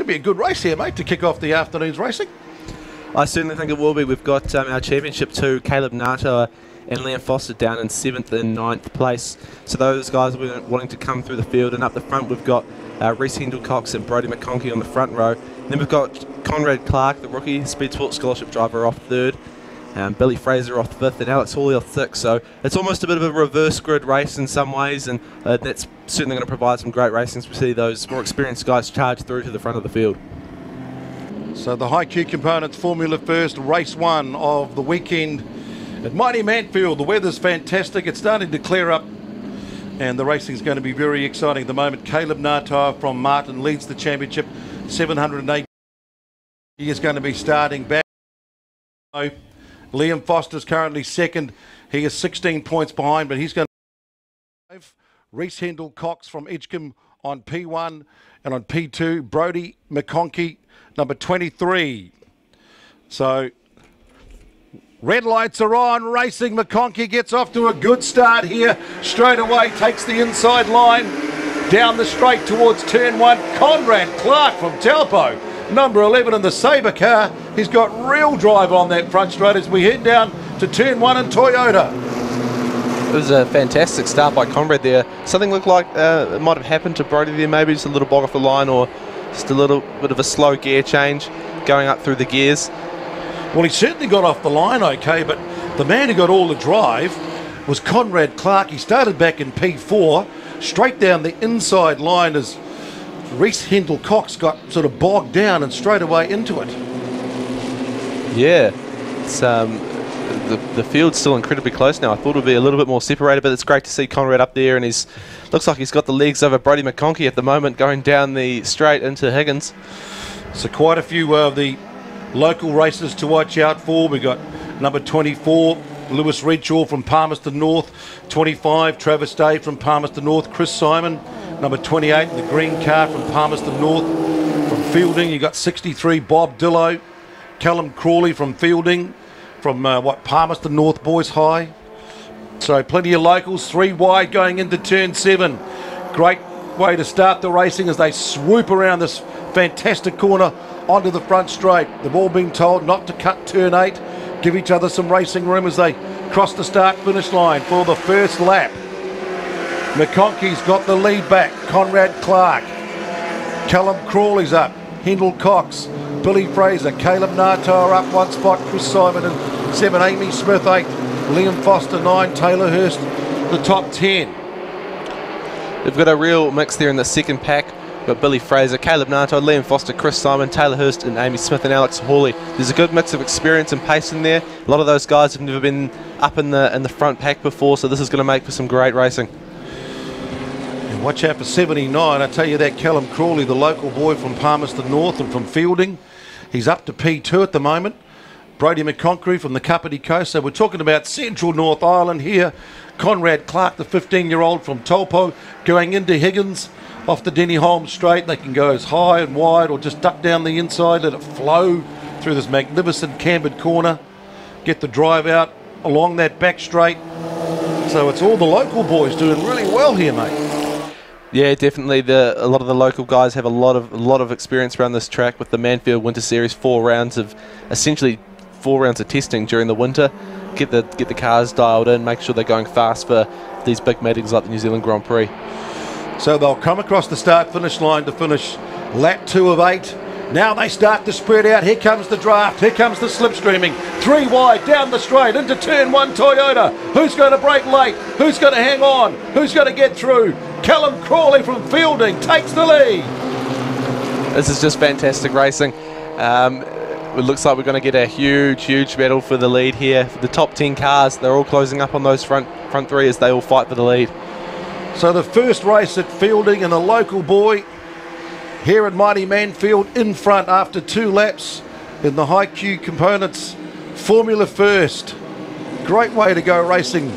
Should be a good race here, mate, to kick off the afternoon's racing. I certainly think it will be. We've got our championship two, Caleb Nato and Liam Foster, down in 7th and 9th place. So those guys are wanting to come through the field. And up the front, we've got Reese Hendel-Cox and Brodie McConkey on the front row. And then we've got Conrad Clark, the rookie Speed Sport Scholarship driver, off 3rd. Billy Fraser off 5th and Alex Hawley off 6th. So it's almost a bit of a reverse grid race in some ways, and that's certainly going to provide some great racing. We see those more experienced guys charge through to the front of the field. So the high Q components Formula First, race 1 of the weekend at mighty Manfeild. The weather's fantastic. It's starting to clear up, and the racing's going to be very exciting at the moment. Caleb Natar from Martin leads the championship, 708. He is going to be starting back. Liam Foster's currently 2nd. He is 16 points behind, but he's going to... Reese Hendel-Cox from Edgecombe on P1, and on P2, Brodie McConkey, number 23. So, red lights are on, racing. McConkey gets off to a good start here. Straight away, takes the inside line, down the straight towards turn 1. Conrad Clark from Taupo, number 11 in the Sabre car. He's got real drive on that front straight as we head down to turn 1 in Toyota. It was a fantastic start by Conrad there. Something looked like it might have happened to Brodie there, maybe just a little bog off the line, or just a little bit of a slow gear change going up through the gears. Well, he certainly got off the line okay, but the man who got all the drive was Conrad Clark. He started back in P4, straight down the inside line as Reese Hendel-Cox got sort of bogged down and straight away into it. Yeah, it's the field's still incredibly close now. I thought it would be a little bit more separated, but it's great to see Conrad up there, and he's looks like he's got the legs over Brodie McConkey at the moment, going down the straight into Higgins. So quite a few of the local races to watch out for. We got number 24, Lewis Redshaw from Palmerston North, 25, Travis Day from Palmerston North, Chris Simon, number 28, the green car from Palmerston North. From Fielding, you got 63, Bob Dillo, Callum Crawley from Fielding, from Palmerston North Boys High. So plenty of locals, 3 wide going into turn 7. Great way to start the racing as they swoop around this fantastic corner onto the front straight. They've all been told not to cut turn 8, give each other some racing room as they cross the start finish line for the first lap. McConkey's got the lead back, Conrad Clark. Callum Crawley's up, Hendel-Cox, Billy Fraser, Caleb Natar up 1 spot, Chris Simon and 7, Amy Smith 8, Liam Foster 9, Taylor Hurst the top 10. We've got a real mix there in the second pack. We've got Billy Fraser, Caleb Natar, Liam Foster, Chris Simon, Taylor Hurst and Amy Smith and Alex Hawley. There's a good mix of experience and pace in there. A lot of those guys have never been up in the front pack before, so this is going to make for some great racing. And watch out for 79. I tell you that Callum Crawley, the local boy from Palmerston North and from Fielding, he's up to P2 at the moment. Brodie McConkey from the Kapiti Coast. So we're talking about Central North Island here. Conrad Clark, the 15-year-old from Taupo, going into Higgins off the Denny Holmes straight. They can go as high and wide or just duck down the inside, let it flow through this magnificent cambered corner. Get the drive out along that back straight. So it's all the local boys doing really well here, mate. Yeah, definitely. A lot of the local guys have a lot of experience around this track with the Manfeild Winter Series. 4 rounds of testing during the winter. Get the cars dialed in, make sure they're going fast for these big meetings like the New Zealand Grand Prix. So they'll come across the start-finish line to finish lap 2 of 8. Now they start to spread out. Here comes the draft. Here comes the slipstreaming. 3 wide down the straight into turn 1 Toyota. Who's going to break late? Who's going to hang on? Who's going to get through? Callum Crawley from Fielding takes the lead. This is just fantastic racing. It looks like we're going to get a huge battle for the lead here. For the top 10 cars, they're all closing up on those front 3 as they all fight for the lead. So the first race at Fielding, and a local boy here at mighty Manfeild in front after 2 laps in the high Q components. Formula First. Great way to go racing.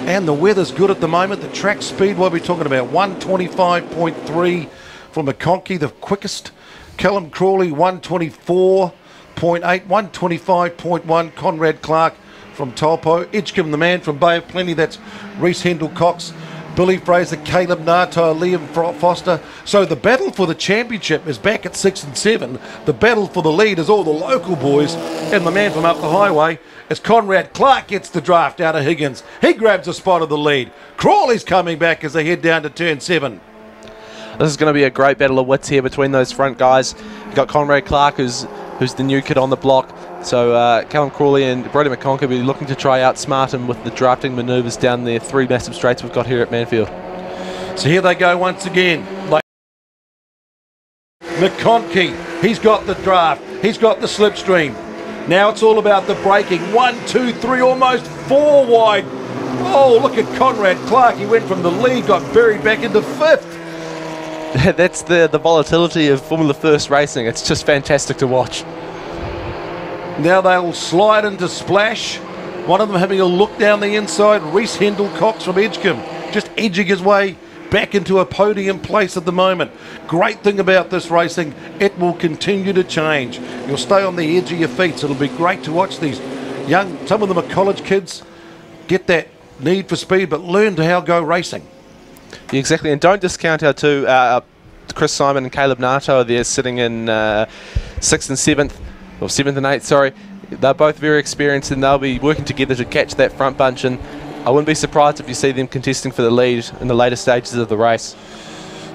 And the weather's good at the moment. The track speed, what are we talking about? 125.3 from McConkey, the quickest. Callum Crawley, 124.8, 125.1. Conrad Clark from Taupo. Edgecombe, the man from Bay of Plenty, that's Reese Hendel-Cox. Billy Fraser, Caleb Nato, Liam Foster. So the battle for the championship is back at 6 and 7. The battle for the lead is all the local boys, and the man from up the highway as Conrad Clark gets the draft out of Higgins. He grabs a spot of the lead. Crawley's coming back as they head down to turn 7. This is going to be a great battle of wits here between those front guys. You've got Conrad Clark, who's the new kid on the block. So Callum Crawley and Brody McConker will be looking to try outsmart him with the drafting manoeuvres down the 3 massive straights we've got here at Manfeild. So here they go once again. McConkey, he's got the draft. He's got the slipstream. Now it's all about the braking. 1, 2, 3, almost 4 wide. Oh, look at Conrad Clark. He went from the lead, got buried back into 5th. That's the volatility of Formula First racing. It's just fantastic to watch. Now they'll slide into Splash. One of them having a look down the inside. Reese Hendel-Cox from Edgecombe, just edging his way back into a podium place at the moment. Great thing about this racing, it will continue to change. You'll stay on the edge of your feet, so it'll be great to watch these young, some of them are college kids, get that need for speed, but learn to how go racing. Yeah, exactly, and don't discount our two, Chris Simon and Caleb Nato are there sitting in 6th and 7th, or 7th and 8th, sorry. They're both very experienced and they'll be working together to catch that front bunch, and I wouldn't be surprised if you see them contesting for the lead in the later stages of the race.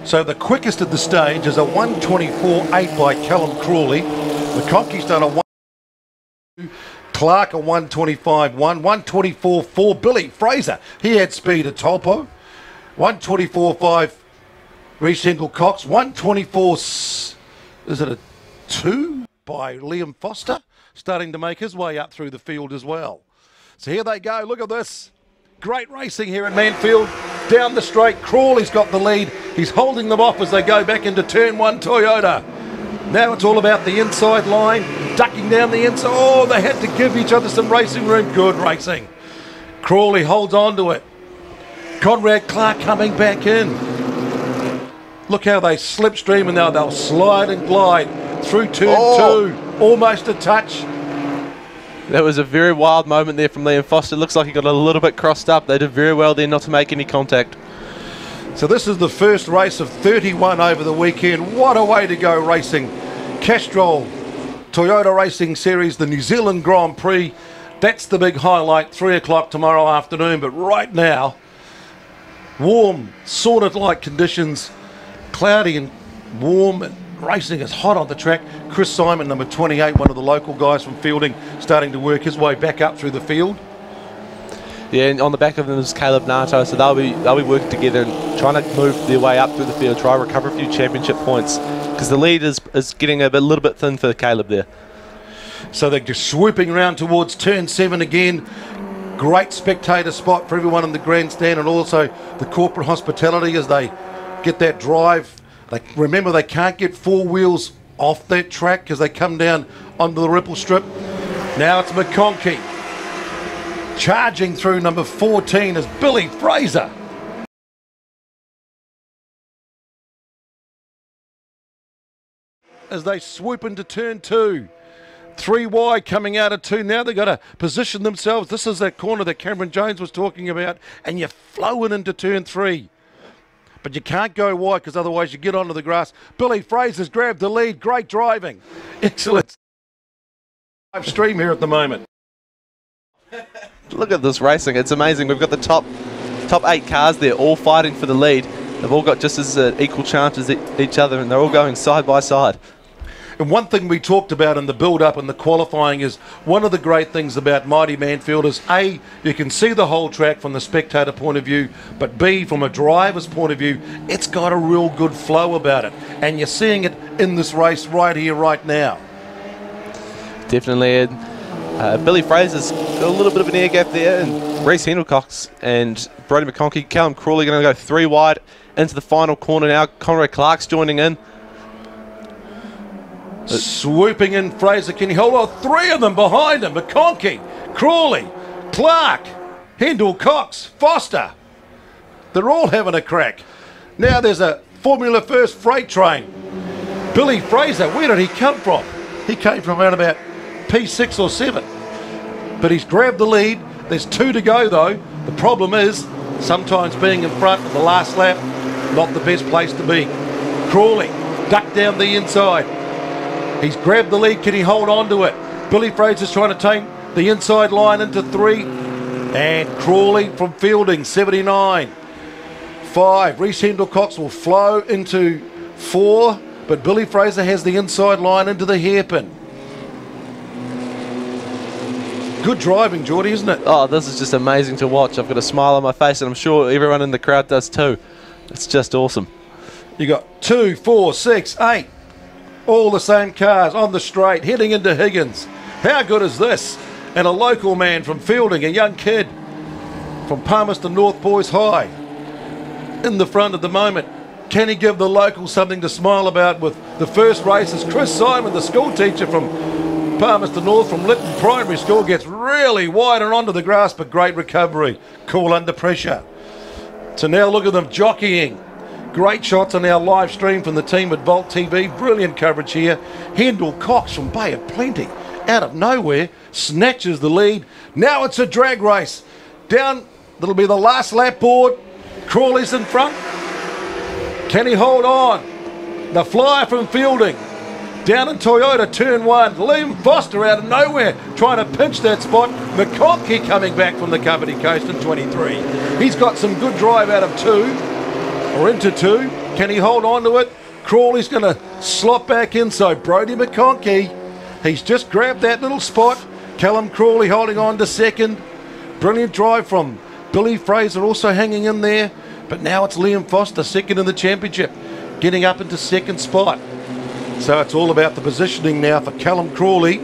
So the quickest at the stage is a 1:24.8 by Callum Crawley. McConkey's done a 1. Clark a 1:25.1, 1:24.4 Billy Fraser. He had speed at Tolpo. 1:24.5 Reese Hendel-Cox. 1:24, is it a 2 by Liam Foster? Starting to make his way up through the field as well. So here they go. Look at this. Great racing here in Manfeild. Down the straight, Crawley's got the lead. He's holding them off as they go back into turn 1 Toyota. Now it's all about the inside line, ducking down the inside. Oh, they had to give each other some racing room. Good racing. Crawley holds on to it. Conrad Clark coming back in. Look how they slipstream, and now they'll slide and glide through turn 2. Almost a touch. That was a very wild moment there from Liam Foster. Looks like he got a little bit crossed up. They did very well there not to make any contact. So this is the first race of 31 over the weekend. What a way to go racing. Castrol Toyota Racing Series, the New Zealand Grand Prix. That's the big highlight, 3 o'clock tomorrow afternoon. But right now, warm, sauna-like conditions, cloudy and warm, and racing is hot on the track. Chris Simon, number 28, one of the local guys from Fielding, starting to work his way back up through the field. Yeah, and on the back of them is Caleb Nato, so they'll be working together and trying to move their way up through the field, try to recover a few championship points, because the lead is getting a little bit thin for Caleb there. So they're just swooping around towards turn 7 again. Great spectator spot for everyone in the grandstand, and also the corporate hospitality as they get that drive. Remember, they can't get 4 wheels off that track because they come down onto the ripple strip. Now it's McConkey. Charging through number 14 is Billy Fraser. As they swoop into turn 2. 3 wide coming out of 2. Now they've got to position themselves. This is that corner that Cameron Jones was talking about. And you're flowing into turn 3. But you can't go wide because otherwise you get onto the grass. Billy Fraser's grabbed the lead. Great driving. Excellent. Live stream here at the moment. Look at this racing. It's amazing. We've got the top 8 cars there all fighting for the lead. They've all got just as equal chance as each other, and they're all going side by side. And one thing we talked about in the build-up and the qualifying is one of the great things about Mighty Manfeild is A, you can see the whole track from the spectator point of view, but B, from a driver's point of view, it's got a real good flow about it. And you're seeing it in this race right here, right now. Definitely. Billy Fraser's got a little bit of an air gap there, and Reese Hendel-Cox and Brody McConkey, Callum Crawley going to go 3 wide into the final corner now. Conrad Clark's joining in. Swooping in Fraser, can he hold on? 3 of them behind him. McConkey, Crawley, Clark, Hendel-Cox, Foster. They're all having a crack. Now there's a Formula First freight train. Billy Fraser, where did he come from? He came from around about P6 or 7. But he's grabbed the lead. There's 2 to go though. The problem is sometimes being in front of the last lap, not the best place to be. Crawley, ducked down the inside. He's grabbed the lead. Can he hold on to it? Billy Fraser's trying to take the inside line into 3. And Crawley from Fielding, 79. 5. Reece Hendel-Cox will flow into 4. But Billy Fraser has the inside line into the hairpin. Good driving, Geordie, isn't it? Oh, this is just amazing to watch. I've got a smile on my face, and I'm sure everyone in the crowd does too. It's just awesome. You got 2, 4, 6, 8. All the same cars on the straight, heading into Higgins. How good is this? And a local man from Fielding, a young kid from Palmerston North Boys High, in the front at the moment. Can he give the locals something to smile about with the first races? Chris Simon, the school teacher from Palmerston North from Lytton Primary School, gets really wide and onto the grass, but great recovery. Cool under pressure. So now look at them jockeying. Great shots on our live stream from the team at Volt TV. Brilliant coverage here. Hendel-Cox from Bay of Plenty, out of nowhere, snatches the lead. Now it's a drag race. Down, that'll be the last lap board. Crawley's in front. Can he hold on? The flyer from Fielding. Down in Toyota, turn 1. Liam Foster out of nowhere, trying to pinch that spot. McConkey coming back from the Kapiti Coast in 23. He's got some good drive out of 2, or into 2. Can he hold on to it? Crawley's going to slot back in, so Brodie McConkey, he's just grabbed that little spot. Callum Crawley holding on to 2nd. Brilliant drive from Billy Fraser, also hanging in there. But now it's Liam Foster, 2nd in the championship, getting up into 2nd spot. So it's all about the positioning now for Callum Crawley.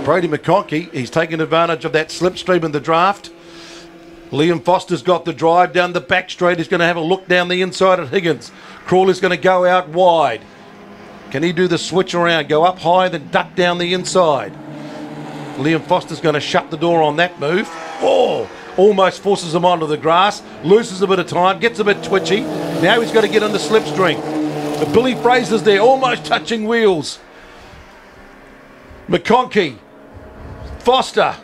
Brodie McConkey, he's taken advantage of that slipstream in the draft. Liam Foster's got the drive down the back straight. He's going to have a look down the inside at Higgins. Crawley's going to go out wide. Can he do the switch around, go up high, then duck down the inside? Liam Foster's going to shut the door on that move. Oh, almost forces him onto the grass, loses a bit of time, gets a bit twitchy. Now he's got to get on the slipstream. But Billy Fraser's there, almost touching wheels. McConkey, Foster,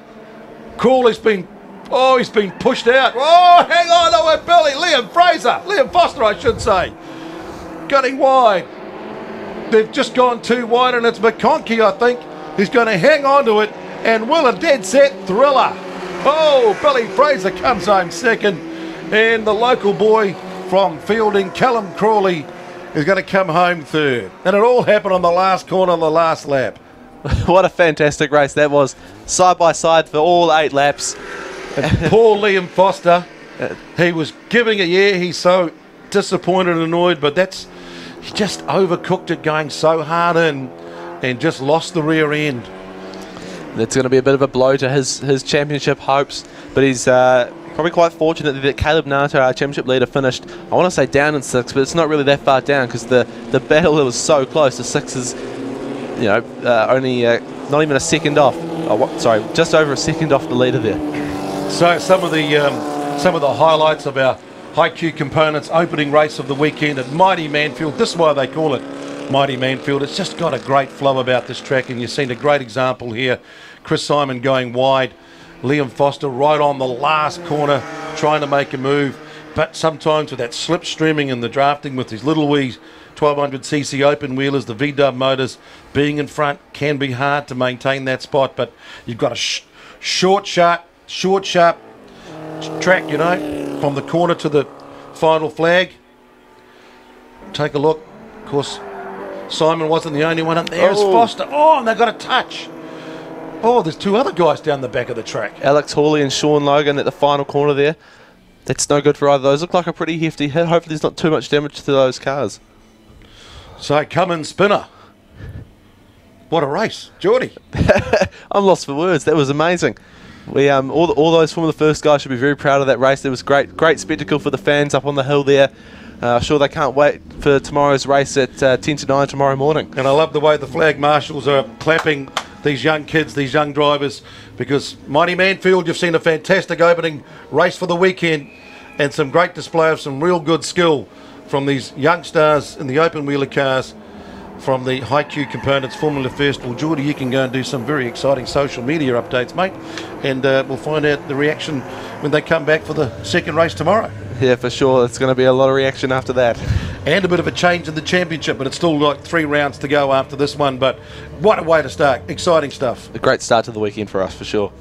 Crawley's been, he's been pushed out. Oh, hang on to it, Billy. Liam Foster, I should say. Getting wide. They've just gone too wide, and it's McConkey, I think, who's going to hang on to it and will a dead set thriller. Oh, Billy Fraser comes home 2nd, and the local boy from Fielding, Callum Crawley, is going to come home 3rd. And it all happened on the last corner on the last lap. What a fantastic race that was. Side by side for all 8 laps. Poor Liam Foster, he was giving it, he's so disappointed and annoyed, but he just overcooked it going so hard in and just lost the rear end. That's going to be a bit of a blow to his championship hopes, but he's probably quite fortunate that Caleb Nato, our championship leader, finished, I want to say down in 6th, but it's not really that far down because the battle was so close. The 6 is, only not even a second off. Just over a second off the leader there. So some of the highlights of our high-Q components opening race of the weekend at Mighty Manfeild. This is why they call it Mighty Manfeild. It's just got a great flow about this track, and you've seen a great example here. Chris Simon going wide, Liam Foster right on the last corner trying to make a move, but sometimes with that slipstreaming and the drafting with these little wee 1200cc open wheelers, the V-dub motors being in front can be hard to maintain that spot, but you've got a short, sharp track, from the corner to the final flag. Take a look. Of course, Simon wasn't the only one, and there's Foster. Oh, and they got a touch. Oh, there's 2 other guys down the back of the track. Alex Hawley and Sean Logan at the final corner there. That's no good for either of those. Look like a pretty hefty hit. Hopefully there's not too much damage to those cars. So come in, Spinner. What a race, Geordie. I'm lost for words. That was amazing. We all those former first guys should be very proud of that race. It was great spectacle for the fans up on the hill there. Sure they can't wait for tomorrow's race at 10 to 9 tomorrow morning. And I love the way the flag marshals are clapping these young kids, these young drivers, because Mighty Manfeild, you've seen a fantastic opening race for the weekend and some great display of some real good skill from these young stars in the open wheeler cars. from the High Q Components Formula Festival. Geordie, you can go and do some very exciting social media updates, mate, and we'll find out the reaction when they come back for the second race tomorrow. Yeah, for sure. It's going to be a lot of reaction after that. And a bit of a change in the championship, but it's still like 3 rounds to go after this one. But what a way to start. Exciting stuff. A great start to the weekend for us, for sure.